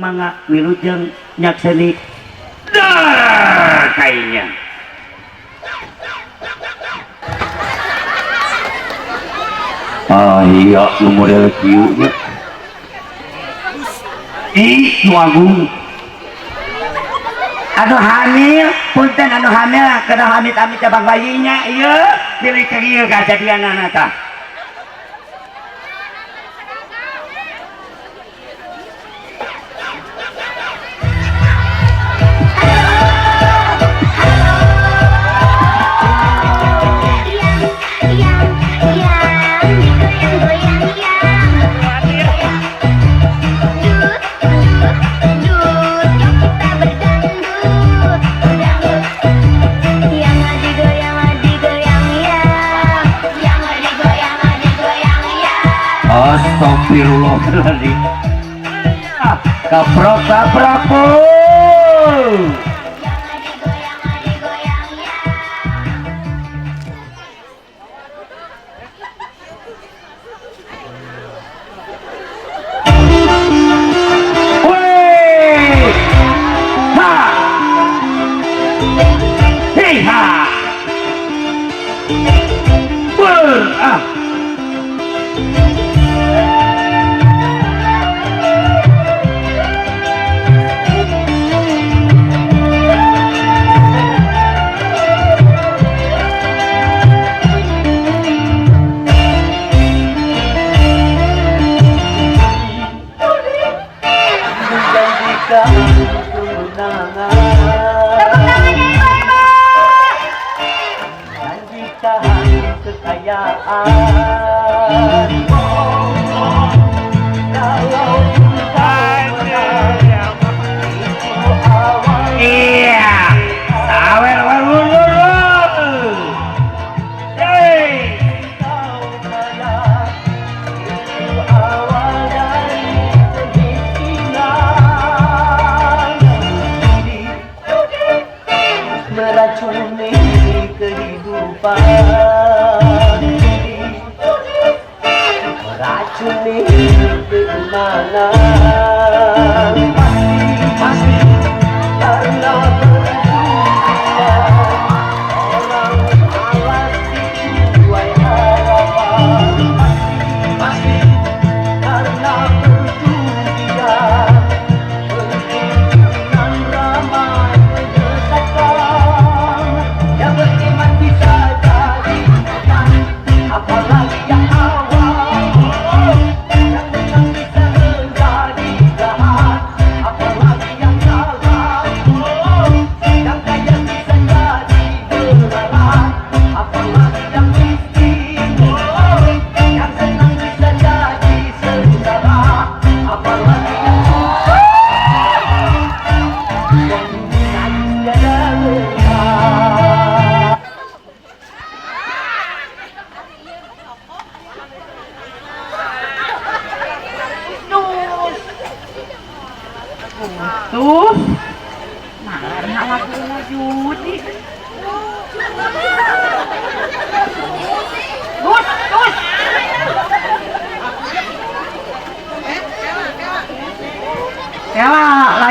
manga wilujeng nyakseni dah kayaknya iya nu model kieu nya nu agung anu hamil punten anu hamil kada amit-amit cabang bayinya ieu pilih ke ieu kajadianana tah Astagfirullahaladzim. Kaprok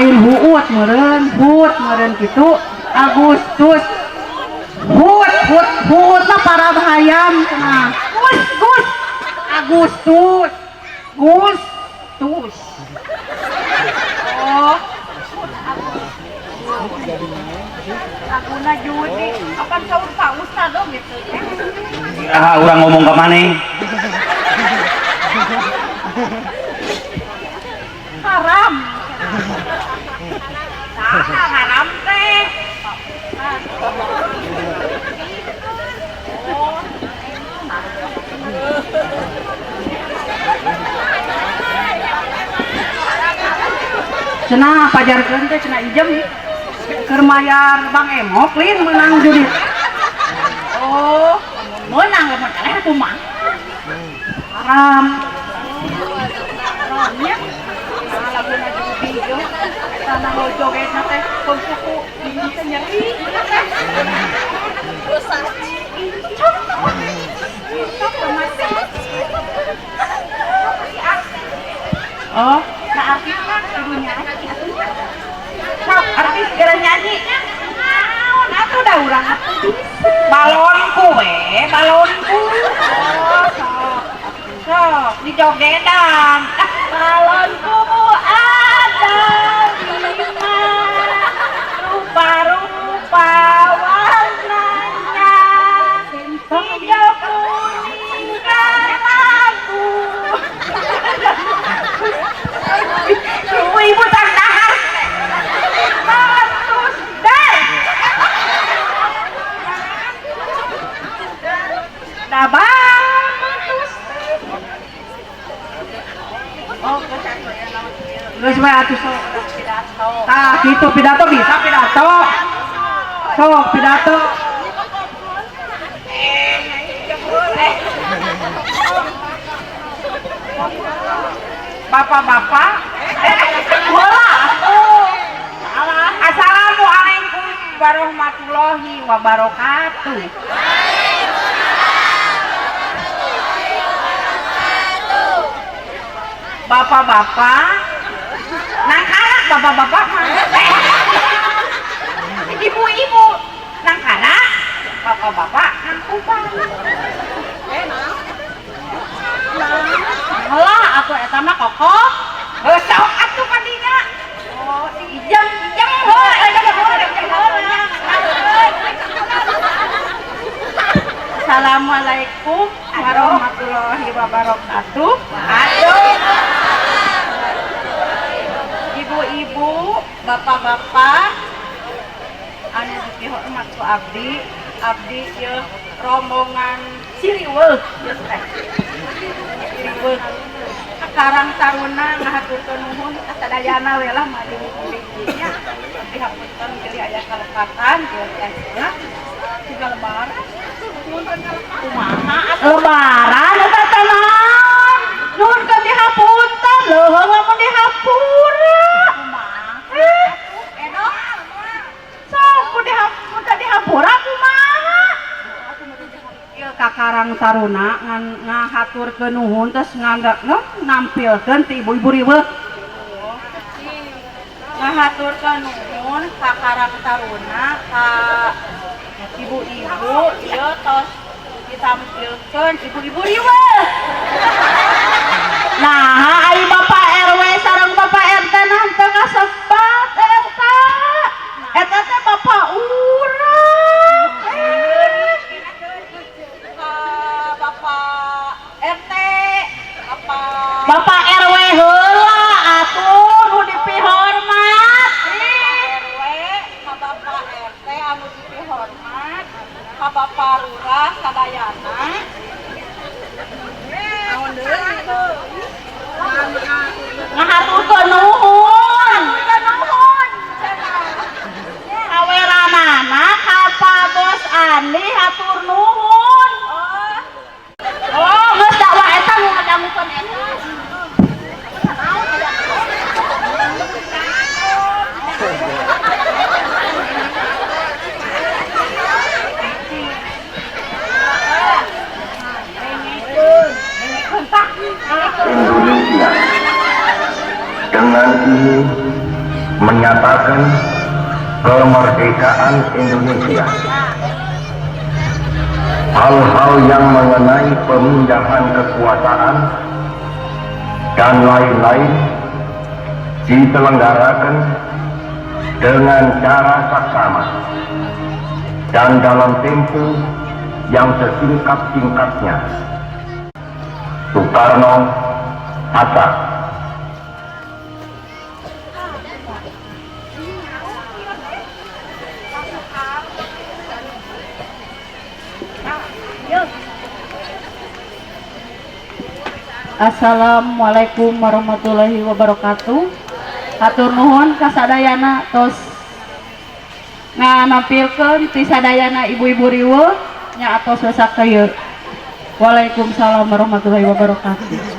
lain huut meureun kitu Agustus huut mah para hayam cenah Gus Agustus oh Laguna Judi akan saur Pak Ustad dong gitu ya urang ngomong ke maneh haram haram teh cenah pajarkeun teh cenah ijem keur mayar Bang Emok lin menang judi oh menang lamun eleh kumaha haram haramnya Laguna Judi yo tanah lo jogetna teh pun suku ini teh nyeri dosa oh nah artinya kudunya jogedan balonku ada 5 rupa-rupa warnanya hijau kuning kelabu ibu tak tahan bagus dan dah bagus geus we atuh sok pidato tah kitu pidato bisa pidato sok pidato bapak-bapak bola assalamualaikum warahmatullahi wabarakatuh. Bapak-bapak nang kanak bapak-bapak ibu-ibu nang kanak bapak-bapak nang kubang lah aku eta mah kokok sok atuh kadinya oh ijem Assalamualaikum warahmatullahi wabarakatuh. Aduh ibu-ibu bapak-bapak anu dipihormat ku abdi ieu rombongan siriweul geus teh siriweul Karang Taruna ngahaturkeun nuhun kasadayana we lah maju nya dihapunten geulis aya kalepatan ieu teh tiga lebaran kumaha lebaran eta teh naon nuhun ka dihapunten leuheung lamun dihapura kumaha edo sok ku dihapura kumaha ieu ka Karang Taruna ngahaturkeun nuhun terus nampilkeun ti ibu-ibu riweuh ngahaturkeun nuhun ka Karang Taruna ka ibu-ibu ieu tos ditampilkeun ibu-ibu riweuh nah ai Bapak RW sareng Bapak RT nanteu kasebat eta teh Bapak urang Bapak RT Bapak RW heula atuh nu dipihormat RW ka Bapak RT anu dipihormat ka Bapak Lurah sadayana naon deui ngahaturkeun nuhun kaweranana ka Pak Bos Andi hatur nuhun oh geus dakwah eta nu ngadangukeun eta Indonesia dengan ini menyatakan kemerdekaan Indonesia. Hal-hal yang mengenai pemindahan kekuasaan dan lain-lain diselenggarakan dengan cara saksama dan dalam tempo yang sesingkat-singkatnya. Soekarno Hatta. Assalamualaikum warahmatullahi wabarakatuh. Hatur nuhun kasadayana tos nganampilkeun ti sadayana ibu-ibu riweuh nya atos wesak teu. Waalaikumsalam warahmatullahi wabarakatuh.